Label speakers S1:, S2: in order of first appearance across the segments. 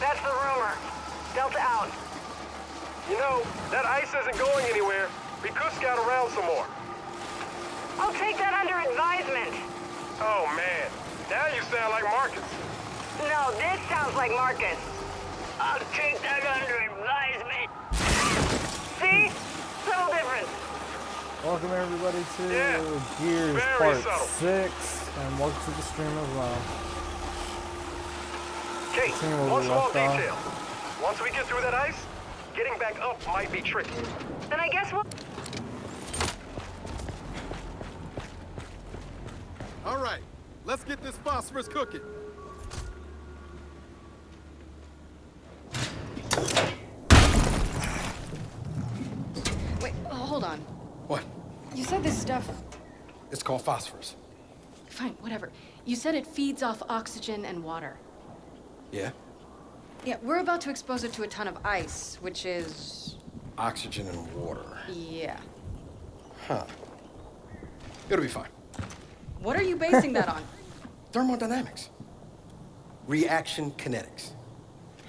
S1: That's the rumor. Delta out.
S2: You know, that ice isn't going anywhere. We could scout around some more.
S1: I'll take that under advisement.
S2: Oh, man. Now you sound like Marcus.
S1: No, this sounds like Marcus. I'll take that under advisement. See? Subtle difference.
S3: Welcome everybody to Gears
S2: very
S3: Part
S2: subtle.
S3: 6, and welcome to the stream as well.
S2: Kate,
S3: Seeing where
S2: one
S3: we
S2: small
S3: left off.
S2: detail. Once we get through that ice, getting back up might be tricky.
S1: Then I guess we'll...
S4: All right, let's get this phosphorus cooking.
S5: Wait, hold on.
S4: What?
S5: You said this stuff...
S4: It's called phosphorus.
S5: Fine, whatever. You said it feeds off oxygen and water.
S4: Yeah?
S5: Yeah, we're about to expose it to a ton of ice, which is...
S4: Oxygen and water.
S5: Yeah.
S4: Huh. It'll be fine.
S5: What are you basing that on?
S4: Thermodynamics. Reaction kinetics.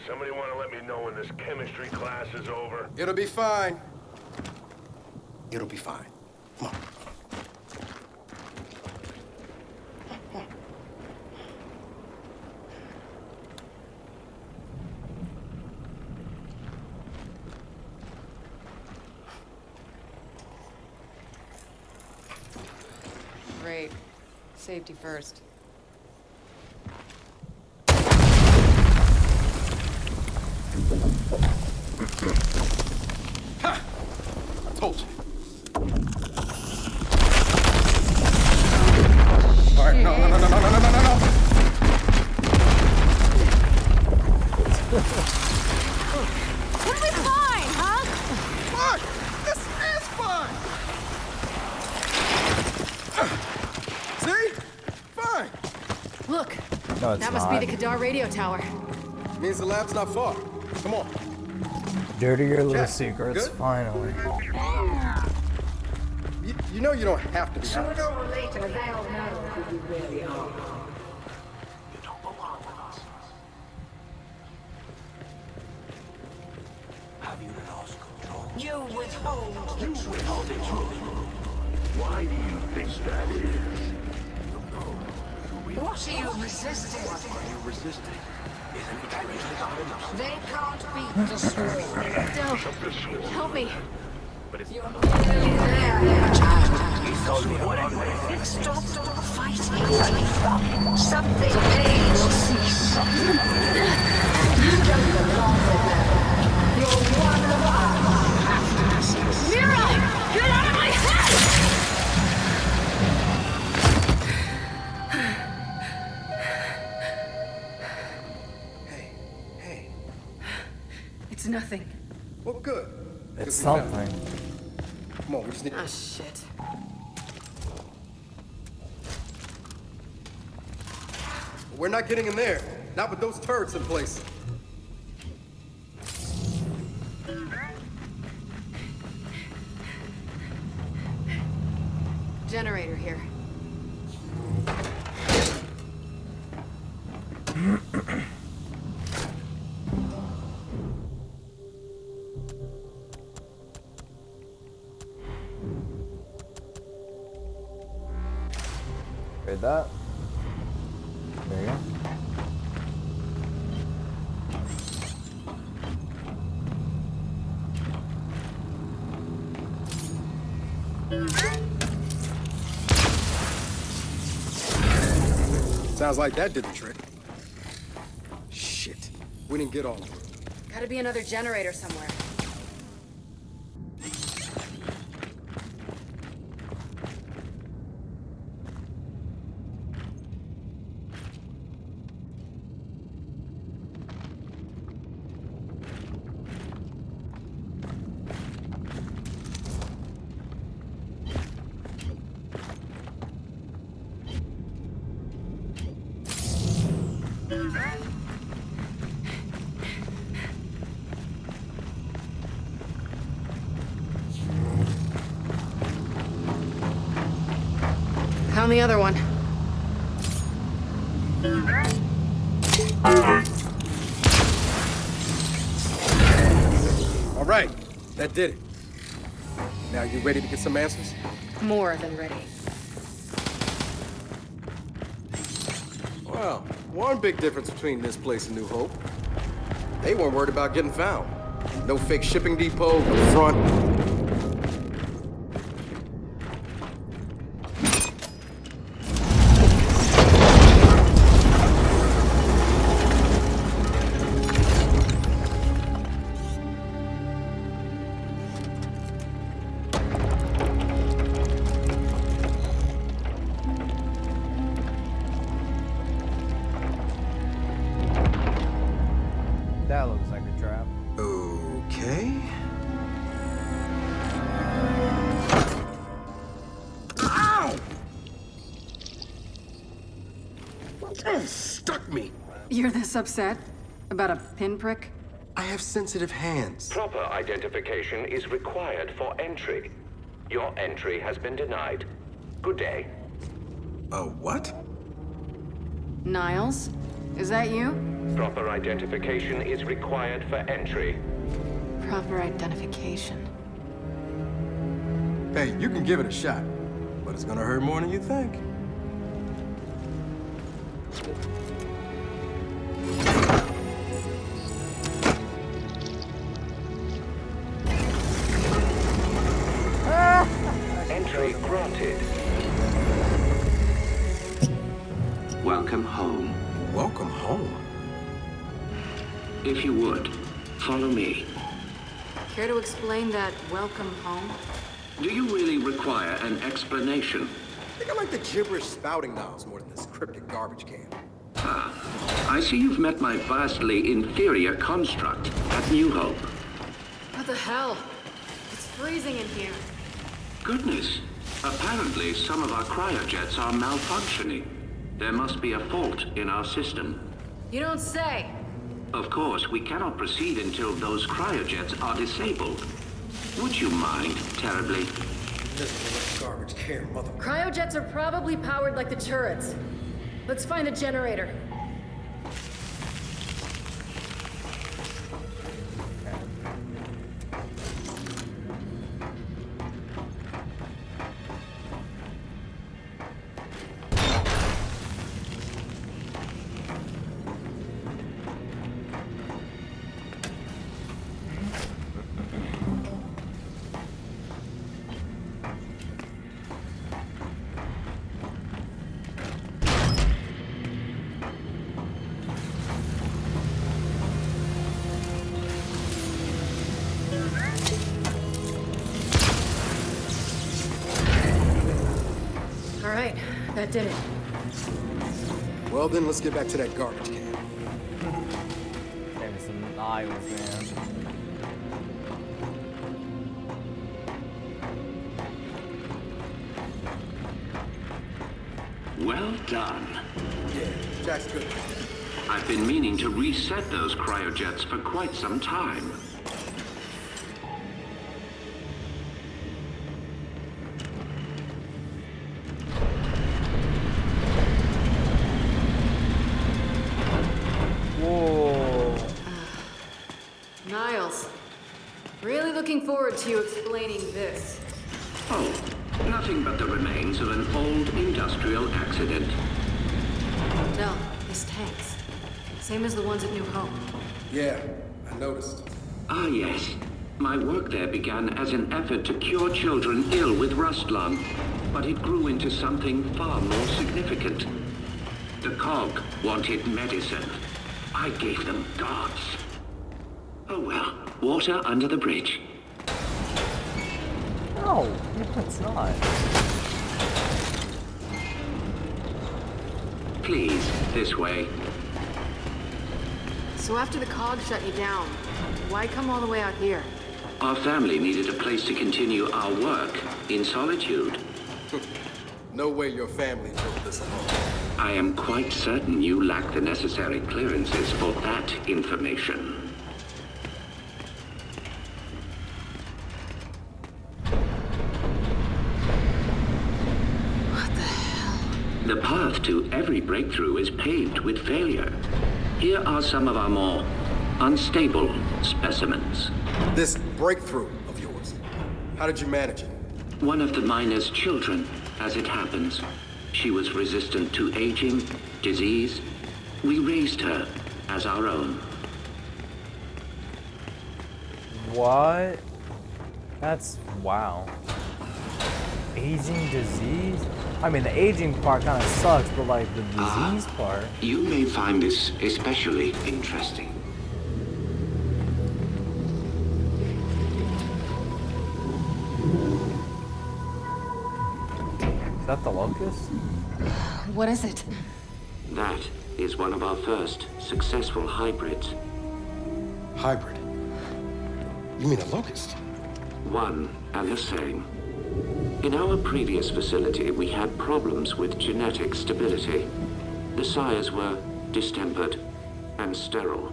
S2: Somebody want to let me know when this chemistry class is over?
S4: It'll be fine. It'll be fine. Come on.
S5: Great. Safety first.
S4: Ha! I told you. All right, no.
S5: We'll be fine, huh?
S4: Fuck! This is fine! See? Fine.
S5: Look,
S3: No, it's
S5: that must
S3: not.
S5: be the Kadar radio tower.
S4: Means the lab's not far. Come on.
S3: Dirtier little
S4: Jack,
S3: secrets,
S4: good?
S3: finally.
S4: You know you don't have to be honest.
S1: Sooner or later, they'll know who you really are.
S6: You don't belong with us. Have you lost control?
S1: You withhold the truth.
S6: Withhold the truth. Why do you think that is? You know who we are.
S1: What are you resisting?
S6: What are you resisting? Isn't it really not enough?
S1: They can't be destroyed.
S5: Del, help me.
S1: You're nearly there, child.
S6: It's only one way.
S1: Stop fighting. Something may cease. You don't belong with them. You're one of our half-asses.
S5: Mira! Get out of my head!
S4: Hey.
S5: It's nothing.
S4: Well, good.
S3: It's
S4: 'Cause we found
S3: something.
S4: it. Come on, we just need...
S5: Ah, shit.
S4: We're not getting in there. Not with those turrets in place.
S5: Generator here.
S3: Read that. There you go.
S4: Sounds like that did the trick. Shit. We didn't get all of it.
S5: Gotta be another generator somewhere. Found the other one.
S2: That did it. Now you ready to get some answers?
S5: More than ready.
S2: Well, one big difference between this place and New Hope. They weren't worried about getting found. No fake shipping depot, no front.
S3: That looks like a trap.
S2: Okay. Ow! That stuck me.
S5: You're this upset? About a pinprick?
S2: I have sensitive hands.
S6: Proper identification is required for entry. Your entry has been denied. Good day.
S2: What?
S5: Niles? Is that you?
S6: Proper identification is required for entry.
S5: Proper identification.
S2: Hey, you can give it a shot, but it's gonna hurt more than you think.
S6: Entry granted. Welcome home.
S2: Welcome home.
S6: If you would, follow me.
S5: Care to explain that welcome home?
S6: Do you really require an explanation?
S2: I think I like the gibberish spouting Niles more than this cryptic garbage can.
S6: I see you've met my vastly inferior construct at New Hope.
S5: What the hell? It's freezing in here.
S6: Goodness. Apparently, some of our cryojets are malfunctioning. There must be a fault in our system.
S5: You don't say.
S6: Of course, we cannot proceed until those cryojets are disabled. Would you mind terribly?
S2: This garbage can, mother.
S5: Cryojets are probably powered like the turrets. Let's find a generator. All right, that did it.
S2: Well then, let's get back to that garbage can.
S3: Maybe some Niles, man.
S6: Well done.
S2: Yeah, Jack's good.
S6: I've been meaning to reset those cryojets for quite some time.
S3: Whoa.
S5: Niles, really looking forward to you explaining this.
S6: Oh, nothing but the remains of an old industrial accident.
S5: No, his tanks. Same as the ones at New Hope.
S2: Yeah, I noticed.
S6: Ah, yes. My work there began as an effort to cure children ill with rust lung, but it grew into something far more significant. The cog wanted medicine. I gave them gods. Oh well, water under the bridge.
S3: No, it's not.
S6: Please, this way.
S5: So after the cog shut you down, why come all the way out here?
S6: Our family needed a place to continue our work in solitude.
S2: No way your family built this alone.
S6: I am quite certain you lack the necessary clearances for that information.
S5: What the hell?
S6: The path to every breakthrough is paved with failure. Here are some of our more unstable specimens.
S2: This breakthrough of How did you manage it?
S6: One of the miner's children, as it happens. She was resistant to aging, disease. We raised her as our own.
S3: What? That's wow. Aging disease? I mean, the aging part kind of sucks, but like the disease part.
S6: You may find this especially interesting.
S3: Is that the locust?
S5: What is it?
S6: That is one of our first successful hybrids.
S4: Hybrid? You mean a locust?
S6: One and the same. In our previous facility, we had problems with genetic stability. The sires were distempered and sterile.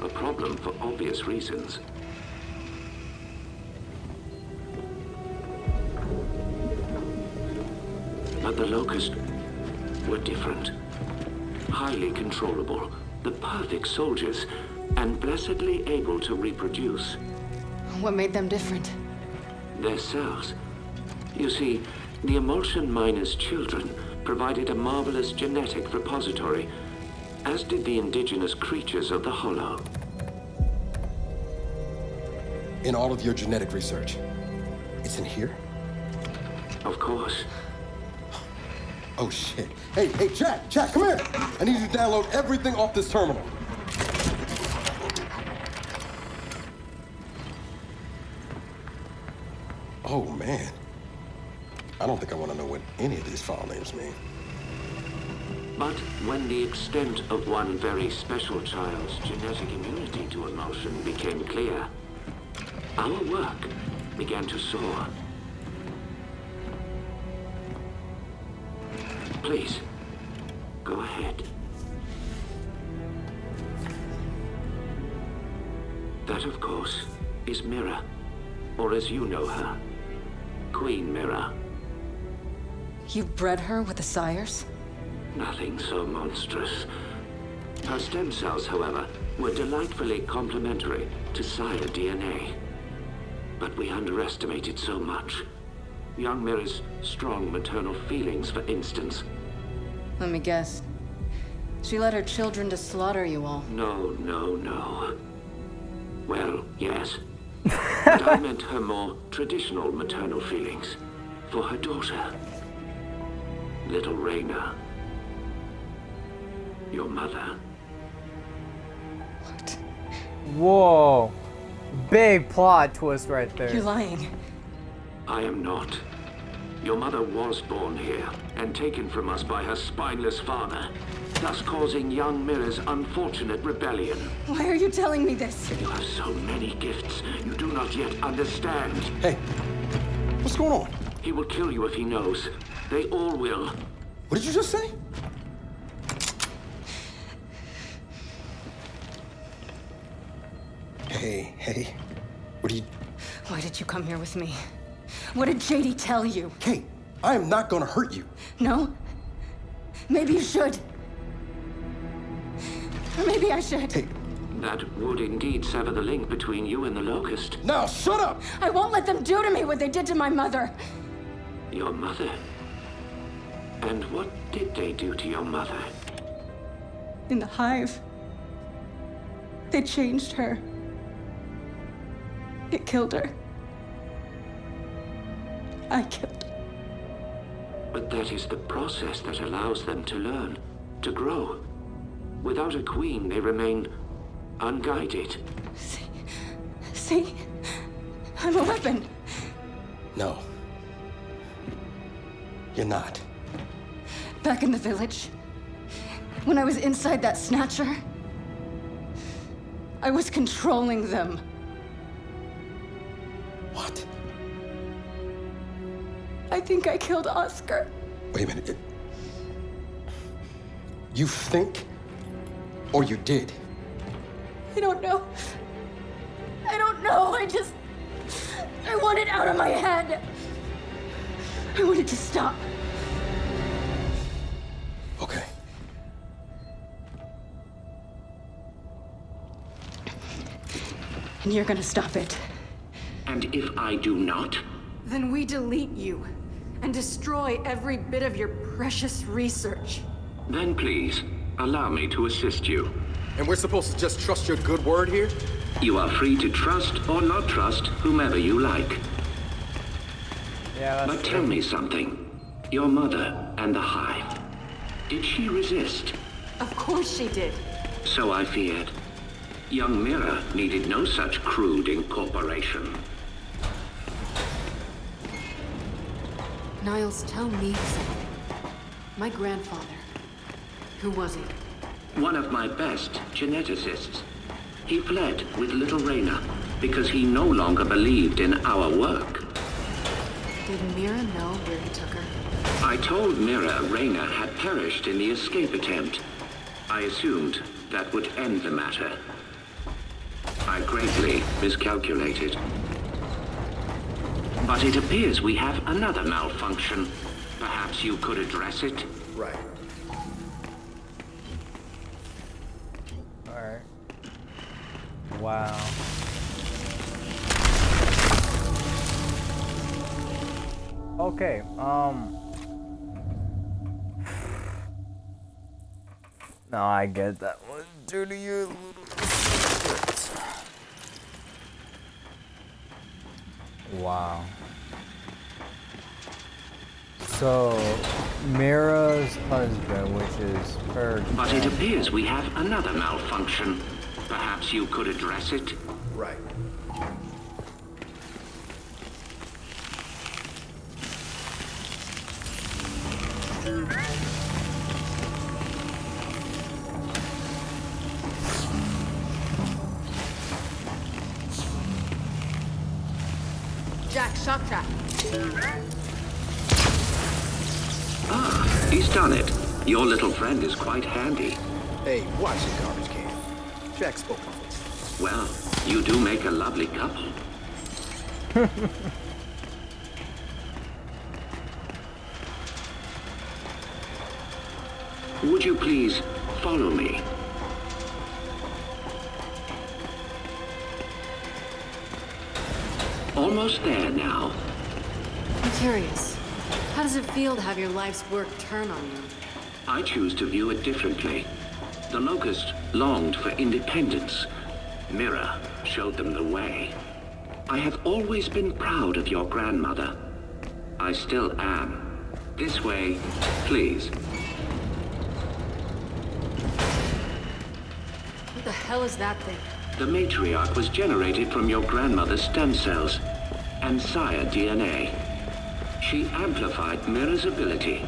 S6: A problem for obvious reasons. But the Locust were different. Highly controllable, the perfect soldiers, and blessedly able to reproduce.
S5: What made them different?
S6: Their cells. You see, the emulsion miner's children provided a marvelous genetic repository, as did the indigenous creatures of the Hollow.
S4: In all of your genetic research, it's in here?
S6: Of course.
S4: Oh shit. Hey, Jack, come here! I need you to download everything off this terminal. Oh man. I don't think I want to know what any of these file names mean.
S6: But when the extent of one very special child's genetic immunity to emulsion became clear, our work began to soar. Please, go ahead. That, of course, is Mira, or as you know her, Queen Mira.
S5: You bred her with the sires?
S6: Nothing so monstrous. Her stem cells, however, were delightfully complementary to sire DNA. But we underestimated so much. Young Mira's strong maternal feelings, for instance.
S5: Let me guess. She led her children to slaughter you all.
S6: No. Well, yes. But I meant her more traditional maternal feelings for her daughter, little Raina. Your mother.
S5: What?
S3: Whoa. Big plot twist right there.
S5: You're lying.
S6: I am not. Your mother was born here and taken from us by her spineless father, thus causing young Mira's unfortunate rebellion.
S5: Why are you telling me this?
S6: You have so many gifts you do not yet understand.
S4: Hey, what's going on?
S6: He will kill you if he knows. They all will.
S4: What did you just say? Hey, what are you...
S5: Why did you come here with me? What did JD tell you?
S4: Kate, I am not gonna hurt you.
S5: No? Maybe you should. Or maybe I should.
S4: Kate,
S6: That would indeed sever the link between you and the Locust.
S4: now shut up!
S5: I won't let them do to me what they did to my mother.
S6: Your mother? And what did they do to your mother?
S5: In the hive, they changed her. It killed her. I killed her.
S6: But that is the process that allows them to learn, to grow. Without a queen, they remain unguided.
S5: See? I'm a weapon.
S4: No. You're not.
S5: Back in the village, when I was inside that snatcher, I was controlling them.
S4: What?
S5: I think I killed Oscar.
S4: Wait a minute. You think, or you did?
S5: I don't know. I don't know. I want it out of my head. I want it to stop.
S4: Okay.
S5: And you're gonna stop it.
S6: And if I do not?
S5: Then we delete you and destroy every bit of your precious research.
S6: Then please, allow me to assist you.
S2: And we're supposed to just trust your good word here?
S6: You are free to trust or not trust whomever you like.
S3: Yeah, that's
S6: But tell me something. Your mother and the Hive. Did she resist?
S5: Of course she did.
S6: So I feared. Young Mira needed no such crude incorporation.
S5: Niles, tell me something. My grandfather. Who was he?
S6: One of my best geneticists. He fled with little Reyna because he no longer believed in our work.
S5: Did Mira know where he took her?
S6: I told Mira Reyna had perished in the escape attempt. I assumed that would end the matter. I greatly miscalculated. But it appears we have another malfunction. Perhaps you could address it?
S2: Right.
S3: Alright. Wow. Okay, no, I get that one. Due to you. Wow. So, Mira's husband, which is her...
S6: But it appears we have another malfunction. Perhaps you could address it?
S2: Right.
S5: Jack, shock trap.
S6: Ah, he's done it. Your little friend is quite handy.
S2: Hey, watch your garbage can. Jack spoke of it.
S6: Well, you do make a lovely couple. Would you please follow me? Almost there now.
S5: I'm curious. How does it feel to have your life's work turn on you?
S6: I choose to view it differently. The Locust longed for independence. Mira showed them the way. I have always been proud of your grandmother. I still am. This way, please.
S5: What the hell is that thing?
S6: The matriarch was generated from your grandmother's stem cells and sire DNA. She amplified Mira's ability.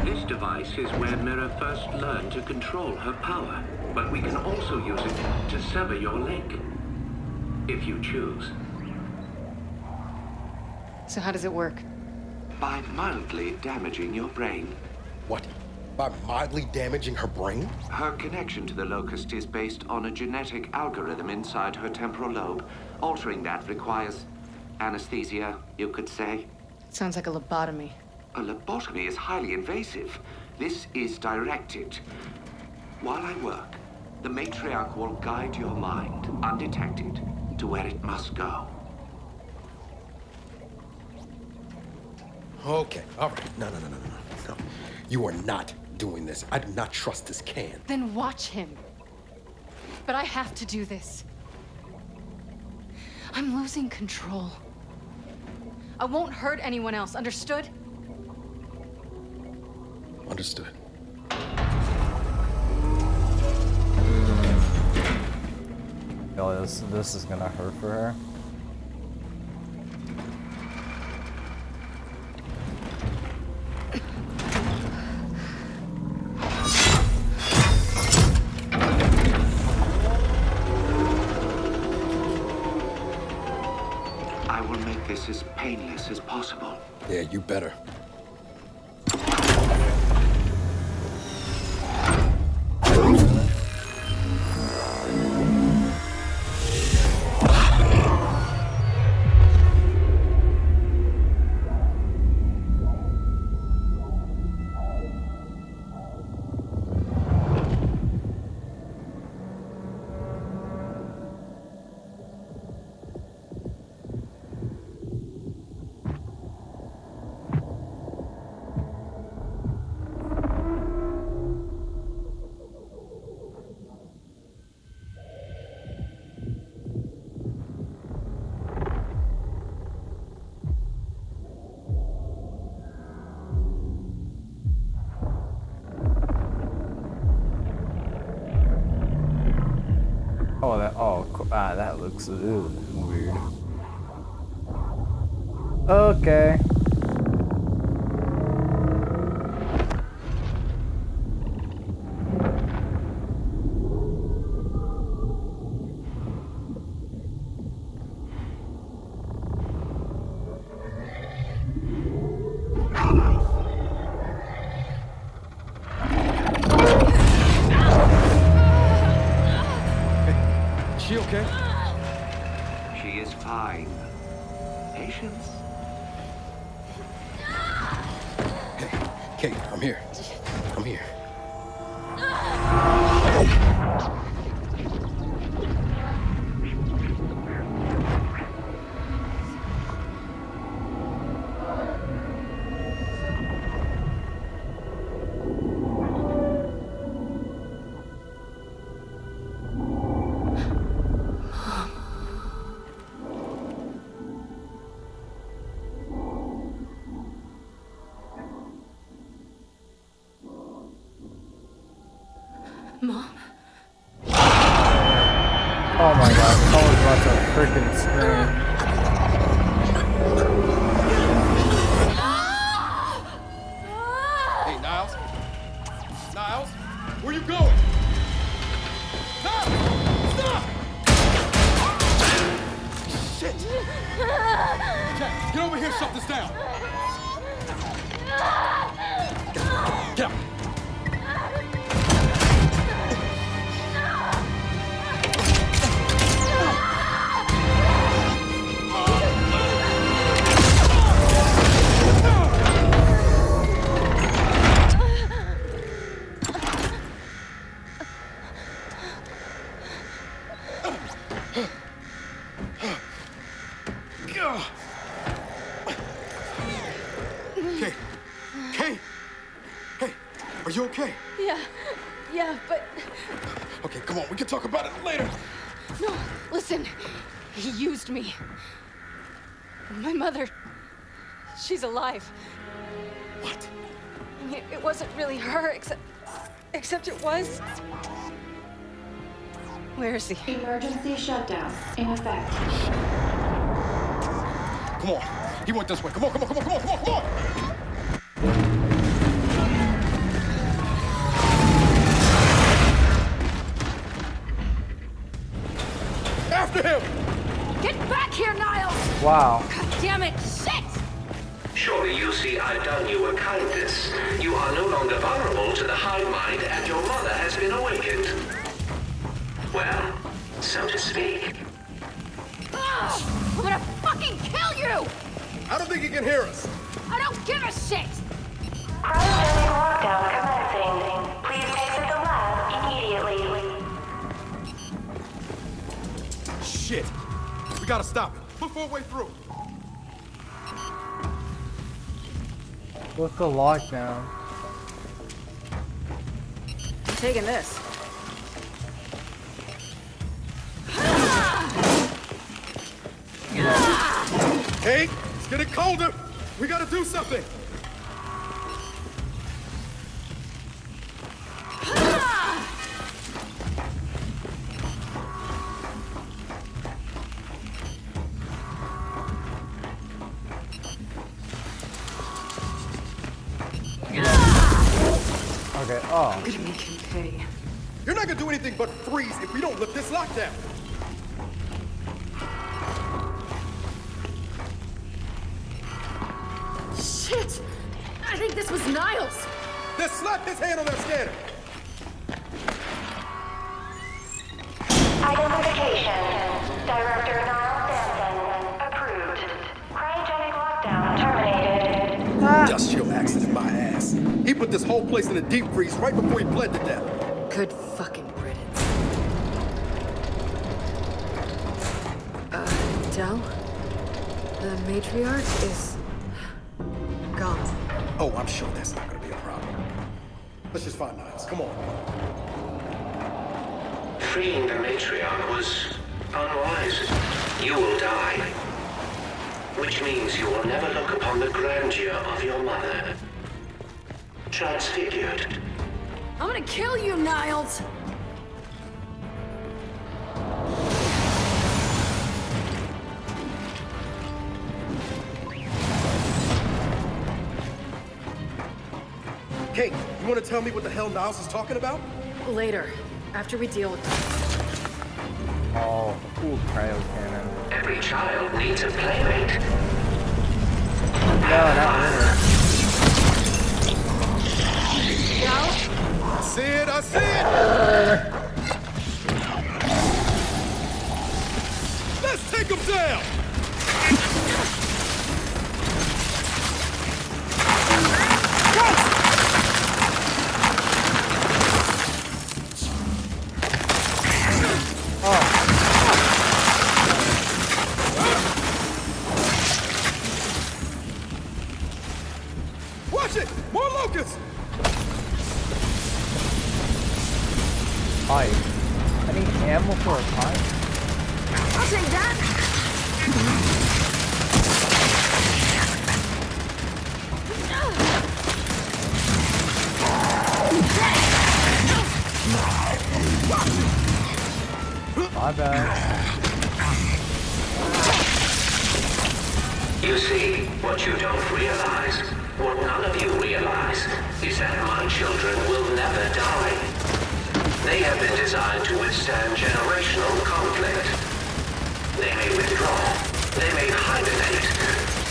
S6: This device is where Mira first learned to control her power, but we can also use it to sever your link, if you choose.
S5: So how does it work?
S6: By mildly damaging your brain.
S4: What? By mildly damaging her brain?
S6: Her connection to the Locust is based on a genetic algorithm inside her temporal lobe. Altering that requires anesthesia, you could say.
S5: Sounds like a lobotomy.
S6: A lobotomy is highly invasive. This is directed. While I work, the matriarch will guide your mind, undetected, to where it must go.
S4: Okay, all right. No. You are not doing this. I do not trust this can.
S5: Then watch him. But I have to do this. I'm losing control. I won't hurt anyone else, understood?
S4: Understood.
S3: Yo, this is gonna hurt for her.
S6: I will make this as painless as possible.
S4: Yeah, you better.
S3: Oh, that looks weird. Okay.
S4: She okay?
S6: She is fine. Patience.
S4: Hey, Kate, I'm here. I'm here.
S5: Mom?
S3: Oh my god, I was about to freaking scream.
S4: Hey, Niles? Niles? Where you going? Stop! Stop! Shit! Jack, get over here and shut this down. Get out. Kate. Kate! Hey, are you okay?
S5: Yeah, but
S4: Okay, come on, we can talk about it later.
S5: no, listen. He used me. My mother, she's alive.
S4: What?
S5: I mean, it wasn't really her, except it was. Where is he?
S7: Emergency shutdown in effect.
S4: Come on. He went this way. Come on, come on, come on, come on, come on, come on! After him!
S5: Get back here, Niles!
S3: Wow.
S5: God damn it! Shit!
S6: Surely you see I've done you a kindness. You are no longer vulnerable to the hive mind, and your mother has been awakened. Well, so to speak.
S5: I'm gonna fucking kill you!
S4: I don't think he can hear us.
S5: I don't give a shit!
S1: Cryogenic lockdown commencing. Please exit the lab immediately.
S4: Shit. We gotta stop it. Look for a way through.
S3: What's the lockdown?
S5: I'm taking this.
S4: Hey, it's getting colder. We gotta do something.
S3: Okay, oh.
S5: I'm gonna make him pay.
S4: You're not gonna do anything but freeze if we don't lift this lockdown.
S5: Shit! I think this was Niles!
S4: Then slap his hand on that scanner.
S1: Identification. Director Niles Sampson. Approved. Cryogenic lockdown terminated.
S4: Just your accident, my ass. He put this whole place in a deep freeze right before he bled to death.
S5: Good fucking riddance. Del? The matriarch is gone.
S4: Oh, I'm sure that's not gonna be a problem. Let's just find Niles. Come on.
S6: Freeing the matriarch was unwise. You will die. Which means you will never look upon the grandeur of your mother. Transfigured.
S5: I'm gonna kill you, Niles!
S2: Kate, you want to tell me what the hell Niles is talking about?
S5: Later, after we deal with them.
S3: Oh, cool cryo cannon.
S6: Every child needs a playmate.
S3: No, not really.
S5: Gal?
S2: I see it, I see it! Let's take him down! Watch it! More locusts!
S3: Pipe. I need ammo for a pipe.
S5: I'll take that.
S3: My bad.
S6: You see, what you don't realize, what none of you realize, is that my children will never die. They have been designed to withstand generational conflict. They may withdraw, they may hibernate,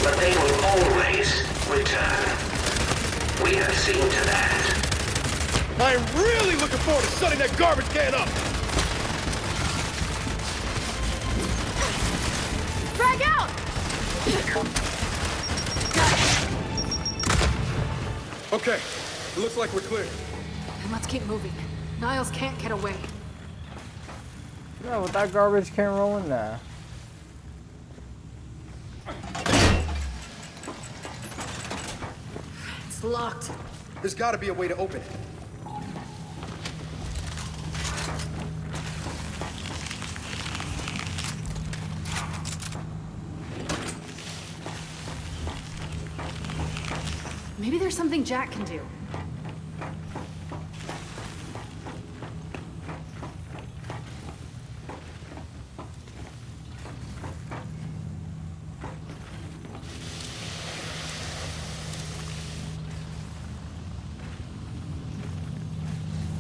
S6: but they will always return. We have seen to that.
S2: I am really looking forward to shutting that garbage can up!
S5: Frag out!
S2: Okay, it looks like we're clear.
S5: And let's keep moving. Niles can't get away.
S3: No, with that garbage can roll in there.
S5: It's locked.
S2: There's gotta be a way to open it.
S5: Maybe there's something Jack can do.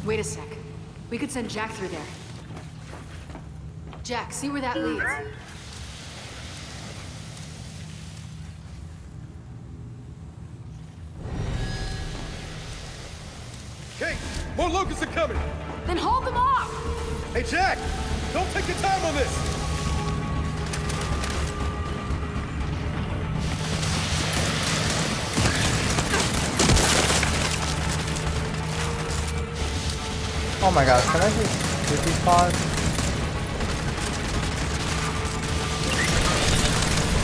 S5: Wait a sec. We could send Jack through there. Jack, see where that leads.
S2: Kate, more locusts are coming!
S5: Then hold them off!
S2: Hey, Jack! Don't take your time on this!
S3: Oh my gosh, can I just get these pods?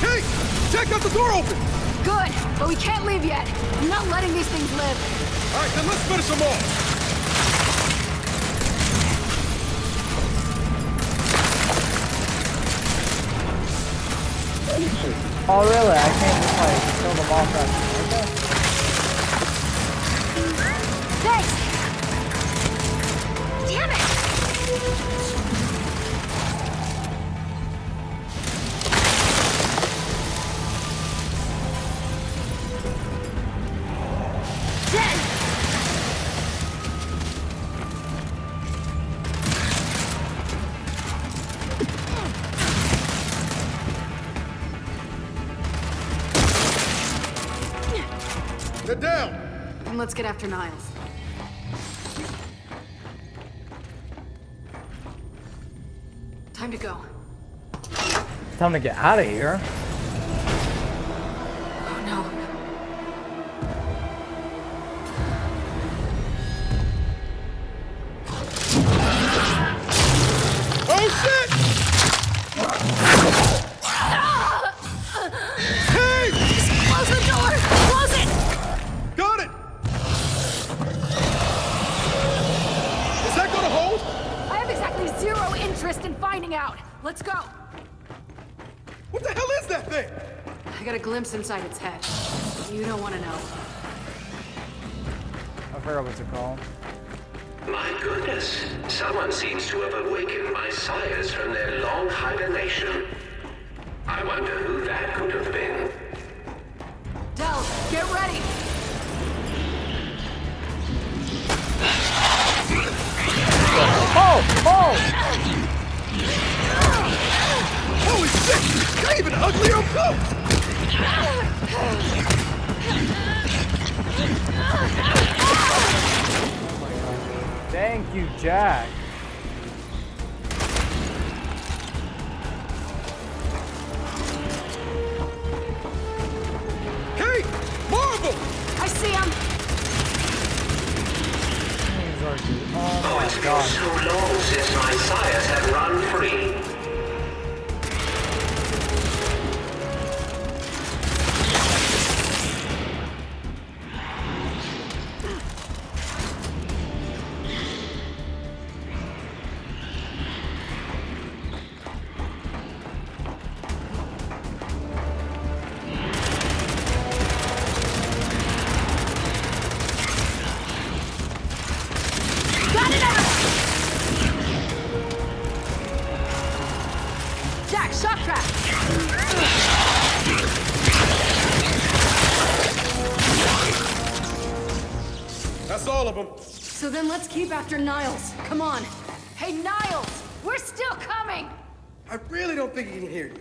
S2: Kate! Jack got the door open!
S5: Good, but we can't leave yet. I'm not letting these things live.
S2: All right, then let's finish them off!
S3: Oh really? I can't just like kill them off that. Okay.
S5: Thanks! Damn it! Dead!
S2: They're down!
S5: And let's get after Niles. Time to go.
S3: Time to get out of here.
S5: Oh no.
S2: Oh shit! Hey!
S5: Close the door! Close it!
S2: Got it! Is that gonna hold?
S5: I have exactly 0 interest in finding out. Let's go.
S2: What the hell is that thing?
S5: I got a glimpse inside its head. You don't want to know.
S3: I forgot what to call.
S6: My goodness, someone seems to have awakened my sires from their long hibernation. I wonder who that could have been.
S5: Del, get ready.
S3: Thank you, Jack.
S2: Hey! Marvel!
S5: I see him.
S3: Oh my god.
S6: So long since my sires have run free.
S5: Jack, shock trap.
S4: That's all of them.
S5: So then let's keep after Niles. Come on. Hey, Niles, we're still coming.
S2: I really don't think he can hear you.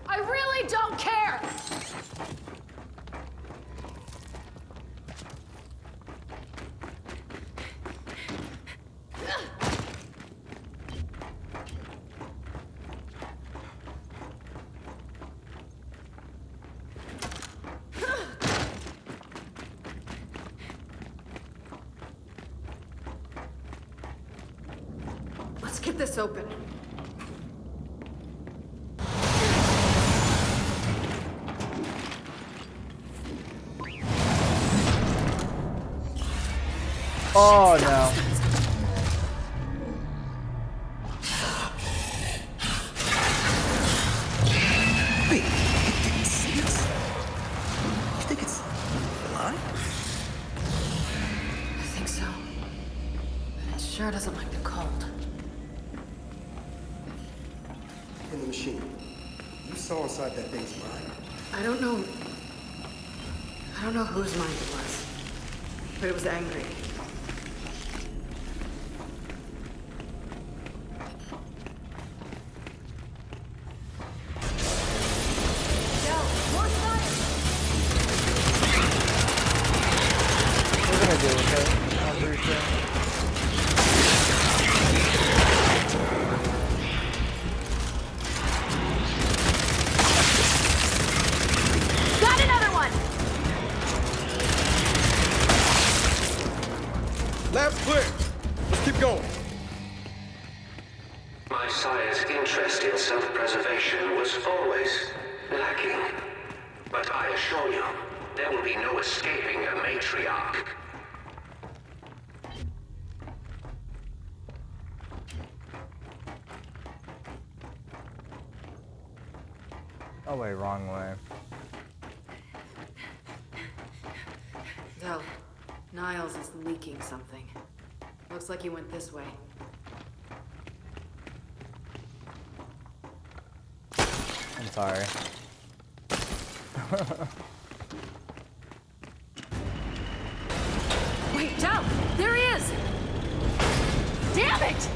S5: I really don't care. Let's get this open.
S3: Oh no.
S8: Wait, it didn't see us? You think it's alive?
S5: I think so. It sure doesn't like the cold.
S2: In the machine. You saw inside that thing's mind.
S5: I don't know whose mind it was, but it was angry.
S3: We're gonna deal with it. I'm pretty sure.
S5: Got another one!
S2: Lab's clear. Let's keep going.
S6: My sire's interest in self-preservation was always lacking. But I assure you, there will be no escaping a matriarch.
S3: Oh wait, wrong way.
S5: Del, Niles is leaking something. Looks like he went this way.
S3: I'm sorry.
S5: Wait, Del! There he is! Damn it!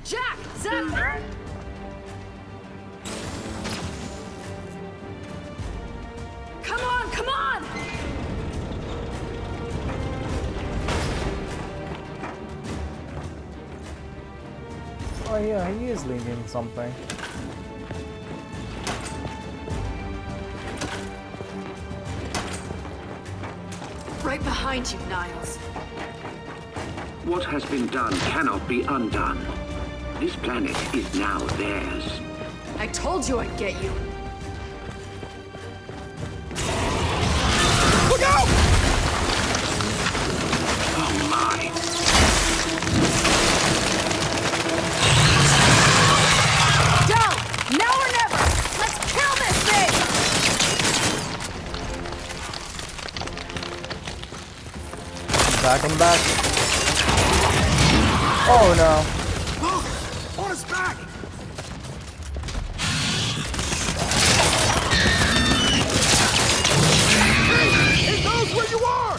S5: Jack! Zep! Come on, come on!
S3: Oh yeah, he is leaking something.
S5: Right behind you, Niles.
S6: What has been done cannot be undone. This planet is now theirs.
S5: I told you I'd get you.
S2: Look out!
S6: Oh my.
S5: Go! Now or never! Let's kill this thing!
S3: Back on the back. Oh no.
S2: Look! On his back! Hey! He knows where you are!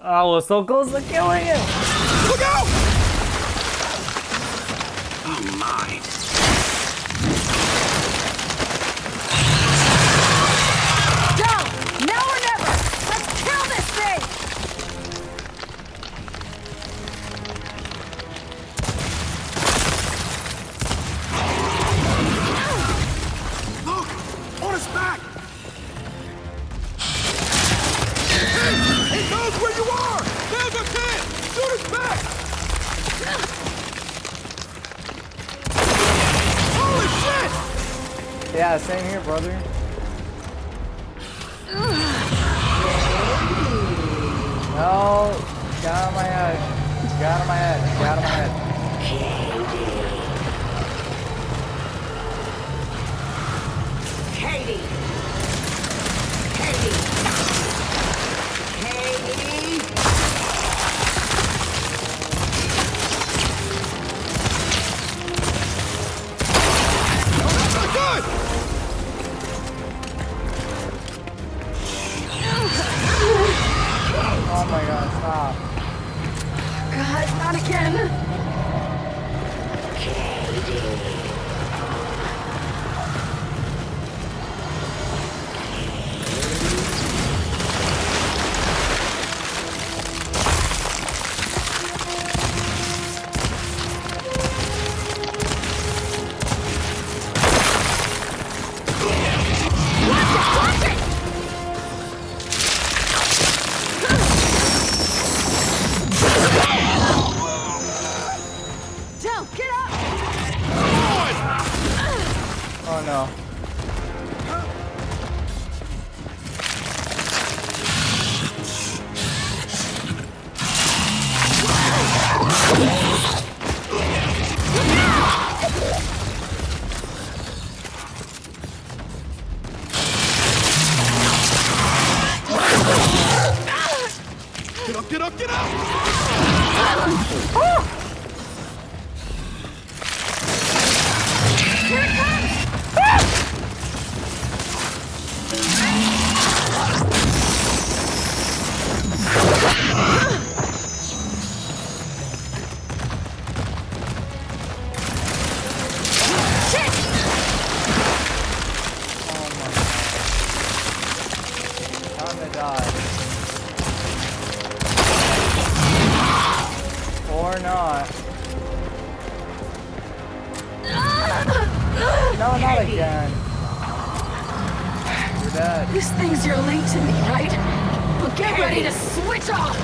S3: I was so close to killing it.
S2: Look out!
S6: Oh my.
S5: Go! Now or never! Let's kill this thing!
S2: Look! On his back! He knows where you are! There's a kid! Shoot his back! Holy shit!
S3: Yeah, same here, brother. No, get out of my head. Get out of my head. Get out of my head.
S1: Katie! Katie! Katie!
S2: That's not good!
S3: Oh my god, stop.
S5: God, not again! Down, get up!
S3: Oh no.
S2: Get up, get up, get up!
S5: Here it comes! Shit!
S3: Oh my god. Time to die. Or not. No, not again. You're dead.
S5: This thing's your link to me, right? Well, get ready to switch off!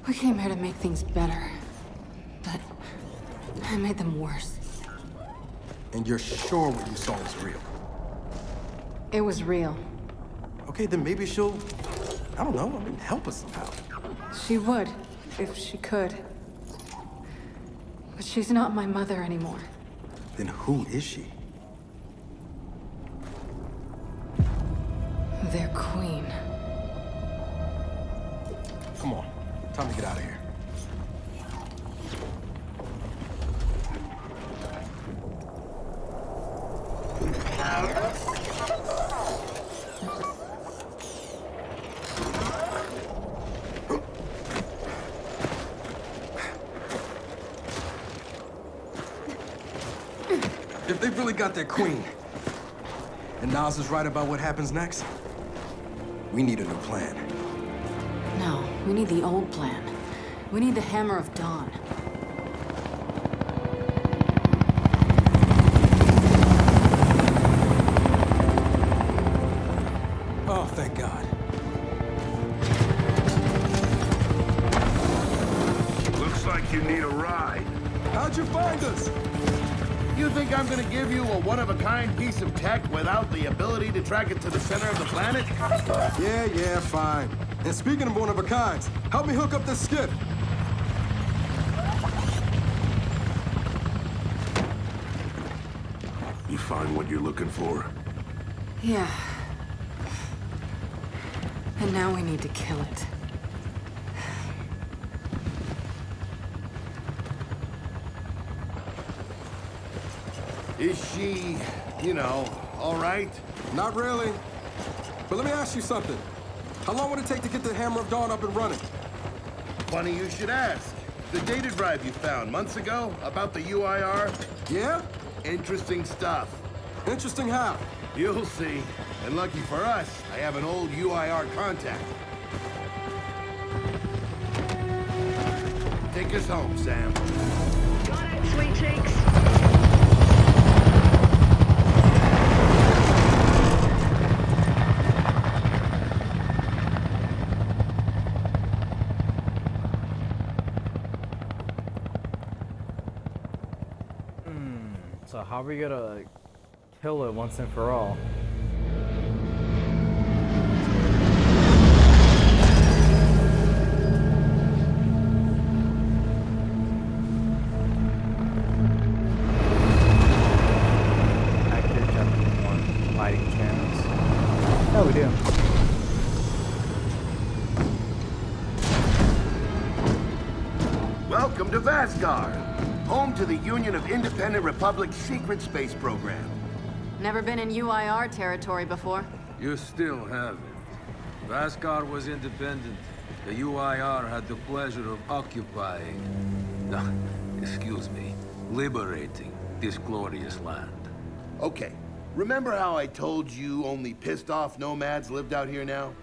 S5: We came here to make things better, but I made them worse.
S4: And you're sure what you saw was real?
S5: It was real.
S4: Okay, then maybe she'll, I don't know, help us somehow.
S5: She would, if she could. But she's not my mother anymore.
S4: Then who is she?
S5: Their queen.
S4: Come on, time to get out of here. If they've really got their queen, and Nas is right about what happens next, we need a new plan.
S5: No, we need the old plan. We need the Hammer of Dawn.
S4: Oh, thank God.
S9: Looks like you need a ride.
S4: How'd you find us?
S9: You think I'm gonna give you a one-of-a-kind piece of tech without the ability to track it to the center of the planet?
S4: Yeah, fine. And speaking of one-of-a-kinds, help me hook up this skip.
S9: You find what you're looking for?
S5: Yeah. And now we need to kill it.
S9: Is she, you know, all right?
S2: Not really. But let me ask you something. How long would it take to get the Hammer of Dawn up and running?
S9: Funny you should ask. The data drive you found months ago about the UIR?
S2: Yeah?
S9: Interesting stuff.
S2: Interesting how?
S9: You'll see. And lucky for us, I have an old UIR contact. Take us home, Sam.
S1: Got it, sweet cheeks.
S3: So how are we gonna kill it once and for all? Active chapter 1, fighting chance. Oh, we do.
S9: Welcome to Vasgar, home to the Union of Independent Republics secret space program.
S5: Never been in UIR territory before.
S10: You still haven't. Vasgar was independent. The UIR had the pleasure of occupying... No, excuse me. Liberating this glorious land.
S9: Okay, remember how I told you only pissed off nomads lived out here now?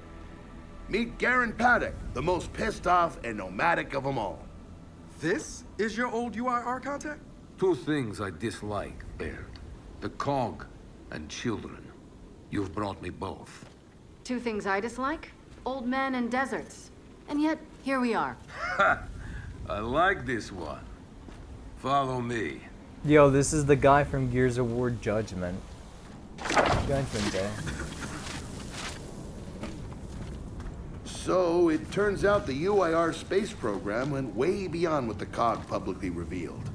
S9: Meet Garen Paddock, the most pissed off and nomadic of them all.
S2: This is your old UIR contact?
S10: Two things I dislike, Baird. The cog and children. You've brought me both.
S5: Two things I dislike? Old men and deserts. And yet, here we are.
S10: Ha! I like this one. Follow me.
S3: Yo, this is the guy from Gears of War Judgment. Judgment Day.
S9: So, it turns out the UIR space program went way beyond what the COG publicly revealed.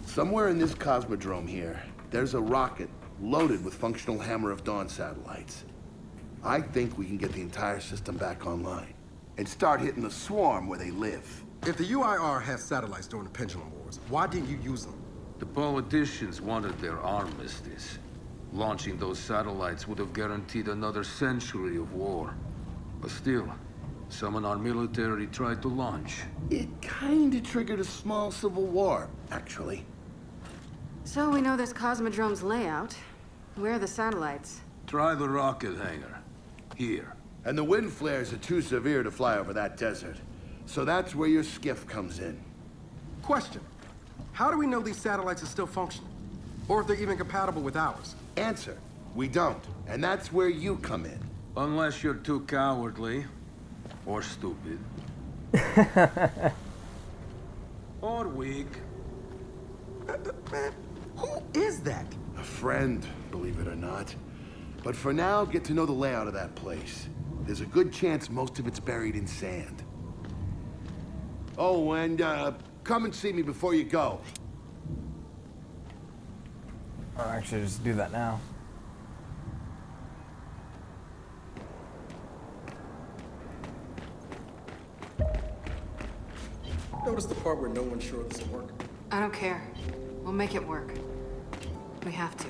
S9: Somewhere in this cosmodrome here, there's a rocket loaded with functional Hammer of Dawn satellites. I think we can get the entire system back online and start hitting the swarm where they live.
S2: If the UIR has satellites during the Pendulum Wars, why didn't you use them?
S10: The politicians wanted their armistice. Launching those satellites would have guaranteed another century of war. But still, some in our military tried to launch.
S9: It kinda triggered a small civil war, actually.
S5: So we know this Cosmodrome's layout. Where are the satellites?
S10: Try the rocket hangar. Here.
S9: And the wind flares are too severe to fly over that desert. So that's where your skiff comes in.
S2: Question. How do we know these satellites are still functional? Or if they're even compatible with ours?
S9: Answer. We don't. And that's where you come in.
S10: Unless you're too cowardly. Or stupid. Or weak.
S2: Man, who is that?
S9: A friend, believe it or not. But for now, get to know the layout of that place. There's a good chance most of it's buried in sand. Oh, and come and see me before you go.
S3: Or actually, just do that now.
S2: Notice the part where no one's sure this will work?
S5: I don't care. We'll make it work. We have to.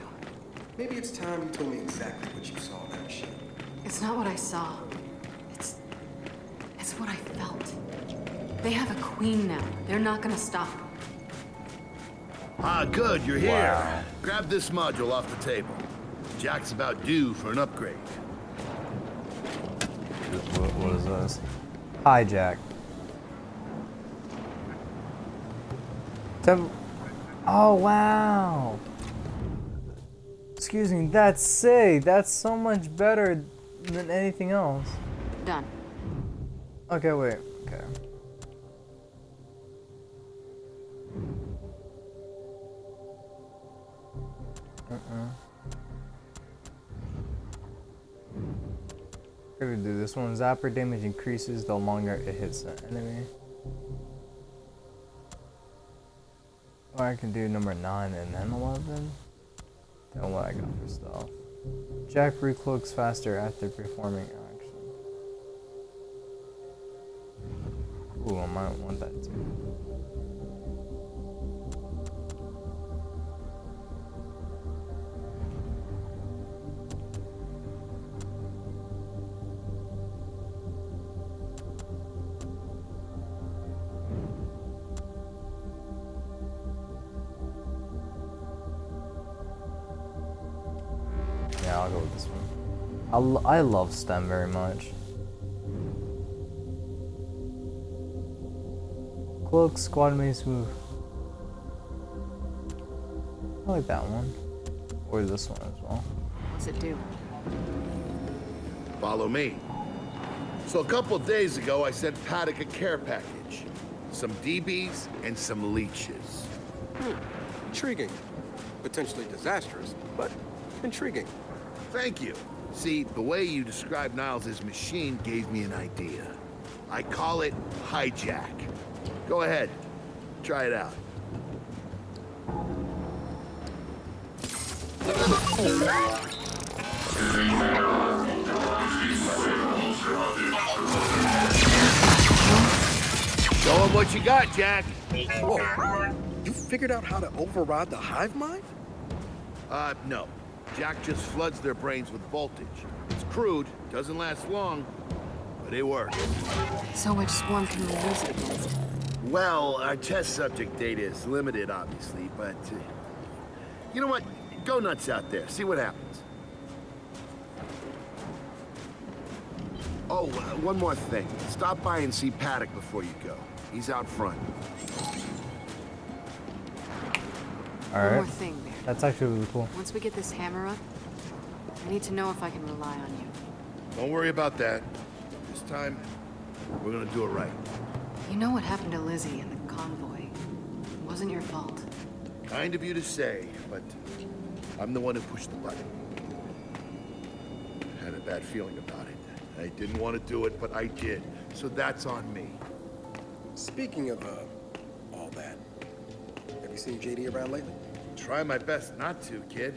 S2: Maybe it's time you told me exactly what you saw in that machine.
S5: It's not what I saw. It's what I felt. They have a queen now. They're not gonna stop.
S9: Ah, good, you're here.
S3: Wow.
S9: Grab this module off the table. Jack's about due for an upgrade.
S3: What is this? Hijack. Oh, wow. Excuse me, that's sick. That's so much better than anything else.
S5: Done.
S3: Okay, wait. Okay. What do we do? This one, zapper damage increases the longer it hits the enemy. Or I can do number 9 and then 11. And what I got for stuff. Jack recloaks faster after performing action. Ooh, I might want that too. Yeah, I'll go with this one. I love STEM very much. Cloak, squad mates move. I like that one. Or this one as well.
S11: What's it do?
S9: Follow me. So a couple of days ago, I sent Paddock a care package. Some DBs and some leeches.
S2: Intriguing. Potentially disastrous, but intriguing.
S9: Thank you. See, the way you described Niles' machine gave me an idea. I call it hijack. Go ahead. Try it out. Show him what you got, Jack.
S2: Whoa. You figured out how to override the hive mind?
S9: No. Jack just floods their brains with voltage. It's crude, doesn't last long, but it works.
S11: So which swarm can we use it against?
S9: Well, our test subject data is limited, obviously, but... you know what? Go nuts out there. See what happens. Oh, one more thing. Stop by and see Paddock before you go. He's out front.
S3: Alright.
S11: One more thing, Bear.
S3: That's actually really cool.
S11: Once we get this hammer up, I need to know if I can rely on you.
S9: Don't worry about that. This time, we're gonna do it right.
S11: You know what happened to Lizzie and the convoy. It wasn't your fault.
S9: Kind of you to say, but I'm the one who pushed the button. I had a bad feeling about it. I didn't want to do it, but I did. So that's on me.
S2: Speaking of, all that, have you seen JD around lately?
S9: Try my best not to, kid.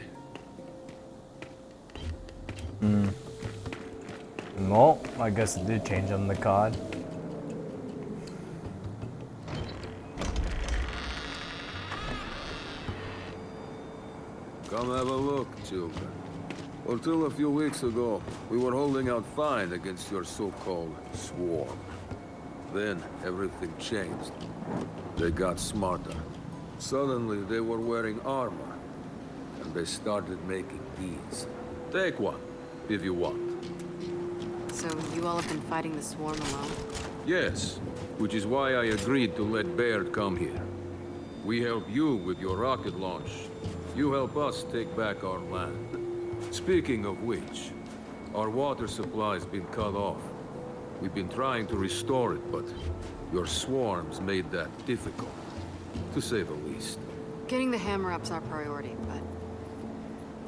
S3: Well, I guess it did change on the COD.
S10: Come have a look, children. Until a few weeks ago, we were holding out fine against your so-called swarm. Then, everything changed. They got smarter. Suddenly, they were wearing armor. And they started making these. Take one, if you want.
S11: So you all have been fighting the swarm alone?
S10: Yes, which is why I agreed to let Baird come here. We help you with your rocket launch. You help us take back our land. Speaking of which, our water supply's been cut off. We've been trying to restore it, but your swarms made that difficult, to say the least.
S11: Getting the hammer up's our priority, but...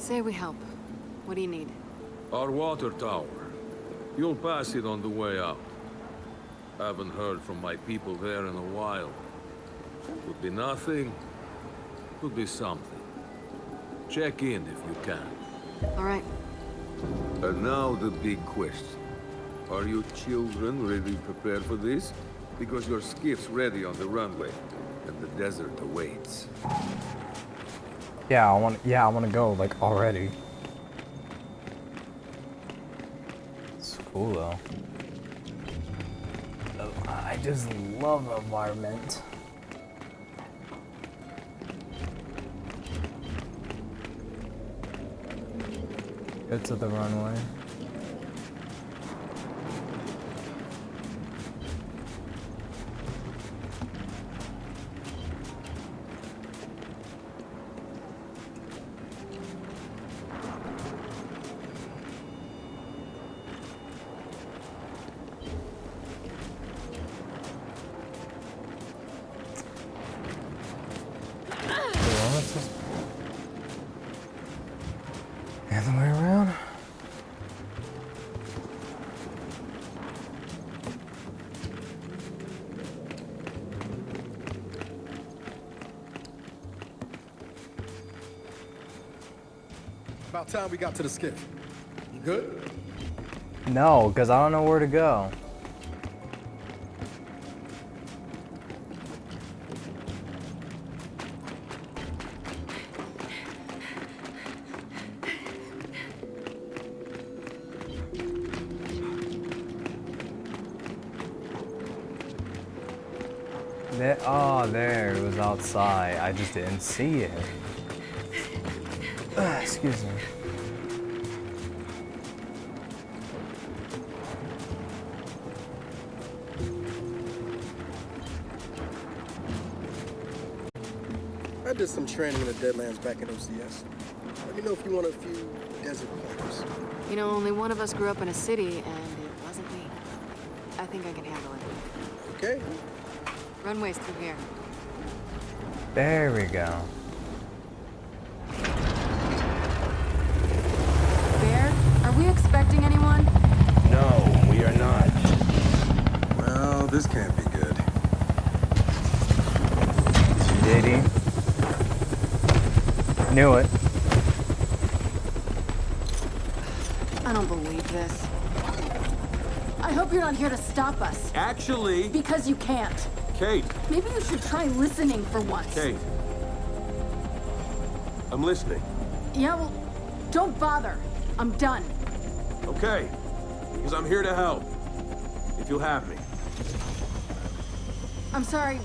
S11: say we help. What do you need?
S10: Our water tower. You'll pass it on the way out. Haven't heard from my people there in a while. Could be nothing, could be something. Check in if you can.
S11: All right.
S10: And now the big question. Are you children really prepared for this? Because your skiff's ready on the runway, and the desert awaits.
S3: Yeah, I want to go like already. It's cool though. I just love the environment. Go to the runway. The other way around.
S2: About time we got to the skiff. You good?
S3: No, because I don't know where to go. Oh, there, it was outside. I just didn't see it. Excuse me.
S2: I did some training in the Deadlands back in OCS. Let me know if you want a few desert pointers.
S11: You know, only one of us grew up in a city, and it wasn't me. I think I can handle it.
S2: Okay.
S11: Runway's through here.
S3: There we go.
S11: Bear, are we expecting anyone?
S10: No, we are not.
S2: Well, this can't be good.
S3: Did he? Knew it.
S5: I don't believe this. I hope you're not here to stop us.
S10: Actually...
S5: Because you can't.
S10: Kate.
S5: Maybe you should try listening for once.
S10: Kate. I'm listening.
S5: Yeah, well, don't bother. I'm done.
S10: Okay. Because I'm here to help. If you'll have me.
S5: I'm sorry,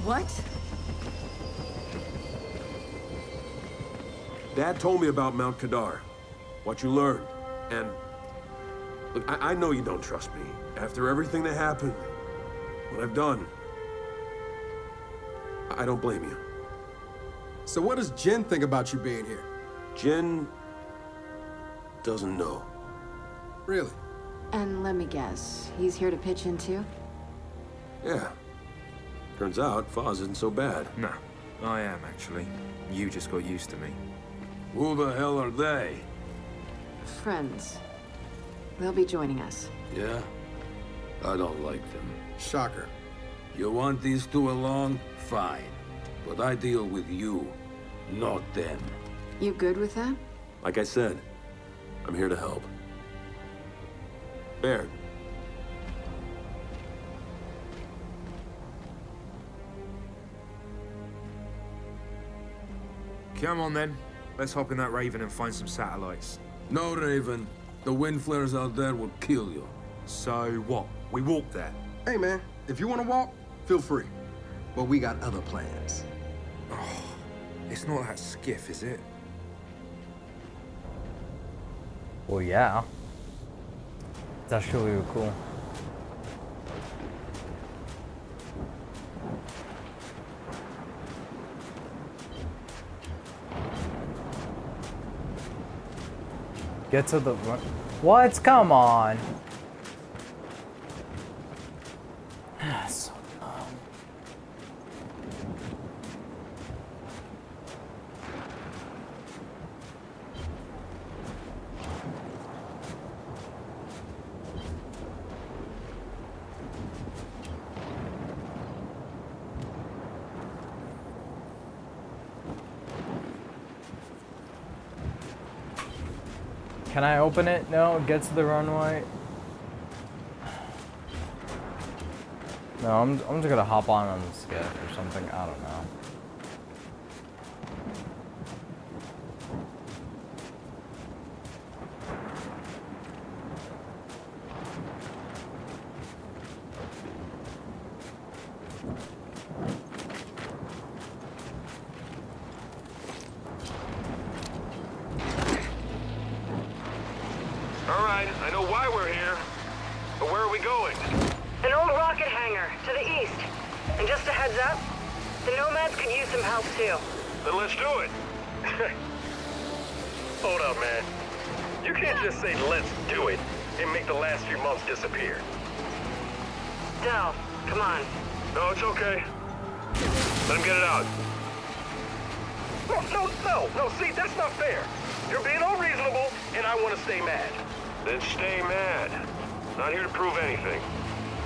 S5: what?
S10: Dad told me about Mount Kadar. What you learned. And... Look, I know you don't trust me. After everything that happened, what I've done, I don't blame you.
S2: So what does Jen think about you being here?
S10: Jen doesn't know.
S2: Really?
S11: And let me guess, he's here to pitch in too?
S10: Yeah. Turns out, Foz isn't so bad.
S12: No, I am actually. You just got used to me.
S10: Who the hell are they?
S11: Friends. They'll be joining us.
S10: Yeah? I don't like them.
S2: Shocker.
S10: You want these two along? Fine. But I deal with you, not them.
S11: You good with that?
S10: Like I said, I'm here to help. Baird.
S12: Come on then. Let's hop in that Raven and find some satellites.
S10: No, Raven. The wind flares out there will kill you.
S12: So what? We walk there?
S2: Hey, man, if you want to walk, feel free. But we got other plans.
S12: Oh, it's not that skiff, is it?
S3: Well, yeah. It's actually really cool. Get to the... What? Come on. So dumb. Can I open it? No, get to the runway. No, I'm just gonna hop on the skiff or something. I don't know.
S10: All right, I know why we're here. But where are we going?
S1: An old rocket hangar to the east. And just a heads up, the Nomads could use some help too.
S10: Then let's do it.
S13: Hold up, man. You can't just say, let's do it, and make the last few months disappear.
S1: Del, come on.
S10: No, it's okay. Let him get it out.
S13: No, see, that's not fair. You're being unreasonable, and I want to stay mad.
S10: Then stay mad. Not here to prove anything.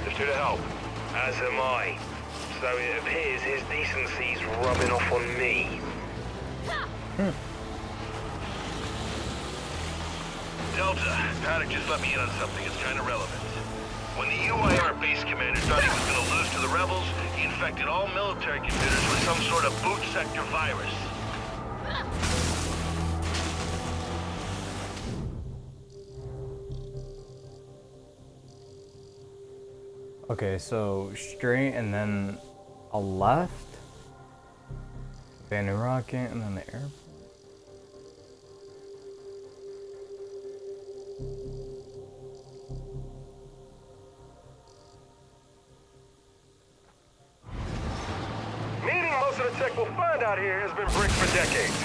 S10: Just here to help.
S13: As am I. So it appears his decency's rubbing off on me. Paddock just let me in on something that's kind of relevant. When the UIR base commander thought he was going to lose to the rebels, he infected all military computers with some sort of boot sector virus.
S3: Okay, so straight and then a left. Bandy Rocket and then the airport.
S13: Meaning most of the tech we'll find out here has been bricked for decades.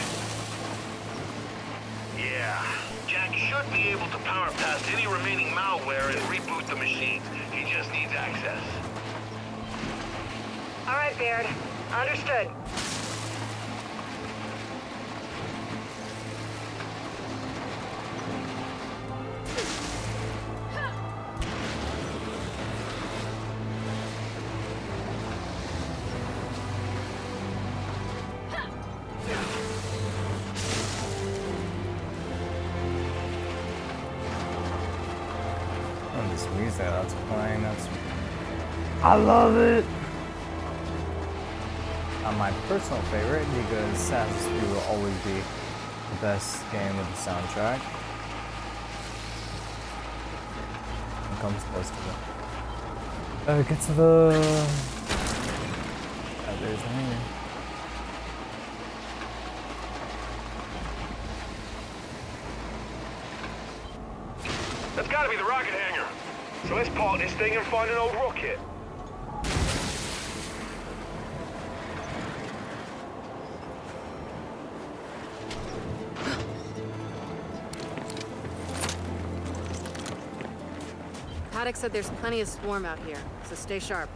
S13: Yeah, Jack should be able to power past any remaining malware and reboot the machines. He just needs access.
S1: All right, Baird. Understood.
S3: Oh, this music that's playing, I love it! My personal favorite, because Assassin's Creed will always be the best game with the soundtrack. It comes close to it. Get to the... Oh, there's the hangar.
S13: That's gotta be the rocket hangar. So let's park this thing and find an old rocket.
S11: Paddock said there's plenty of swarm out here, so stay sharp.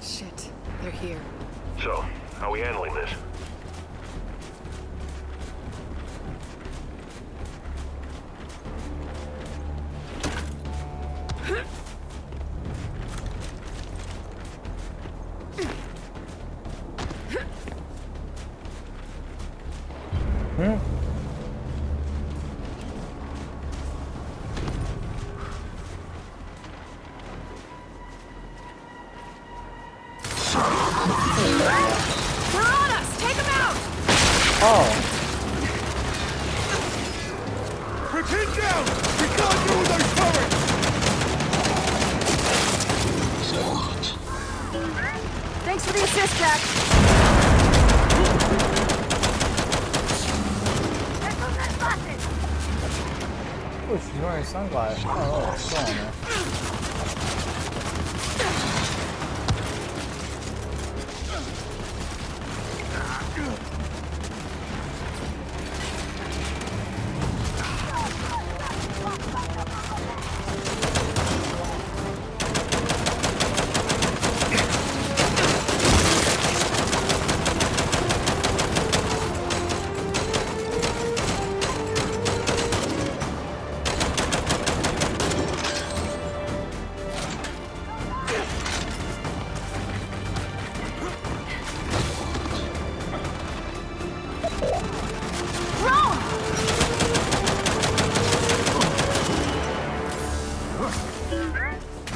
S11: Shit, they're here.
S13: So, how are we handling this?
S11: Thanks for the assist, Jack.
S3: Oh, she's wearing sunglasses. Oh, it's still on there.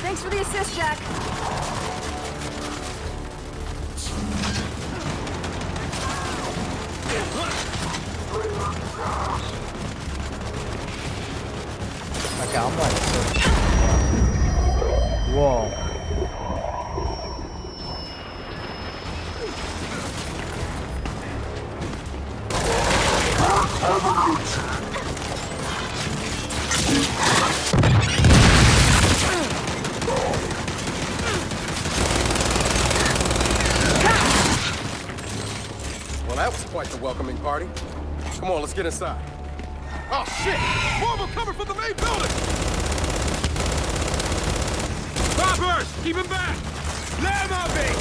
S11: Thanks for the assist, Jack.
S3: Okay, I'm like... Whoa.
S2: Well, that was quite the welcoming party. Come on, let's get inside. Oh, shit! More of them coming from the main building!
S12: Robbers! Keep him back! Let him out, base!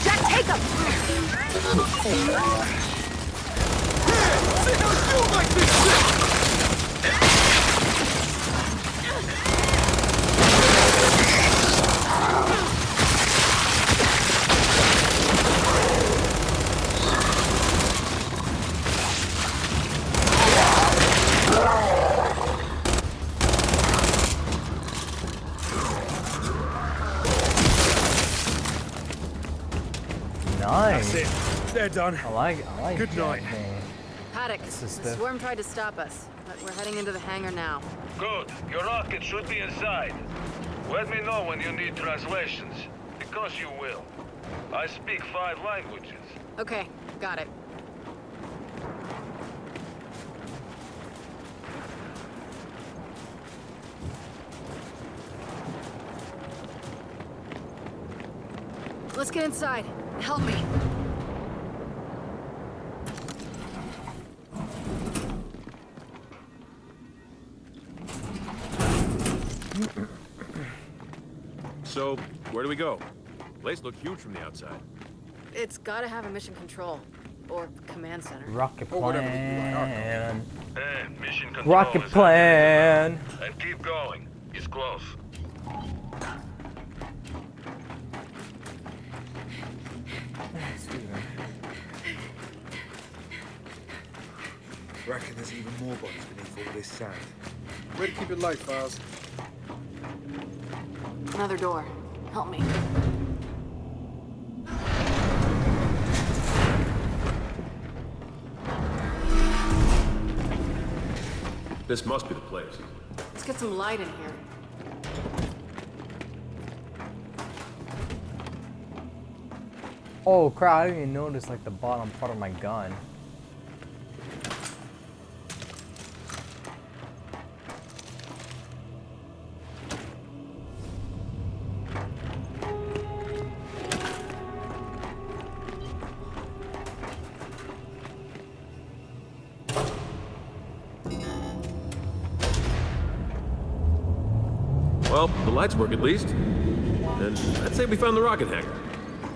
S11: Jack, take him!
S3: Nice.
S12: That's it. They're done.
S3: I like
S12: Good night.
S11: Paddock, the swarm tried to stop us, but we're heading into the hangar now.
S13: Good. Your rocket should be inside. Let me know when you need translations, because you will. I speak 5 languages.
S11: Okay, got it. Let's get inside. Help me.
S14: So, where do we go? Place looked huge from the outside.
S11: It's gotta have a mission control. Or command center.
S3: Rocket plan.
S13: Mission control
S3: Rocket
S13: is
S3: plan.
S13: and keep going. It's close.
S12: Reckon there's even more bodies beneath all this sand.
S2: Way to keep it light, Files.
S11: Another door. Help me.
S14: This must be the place.
S11: Let's get some light in here.
S3: Oh crap, I didn't even notice like the bottom part of my gun.
S14: Well, the lights work at least. And I'd say we found the rocket hangar.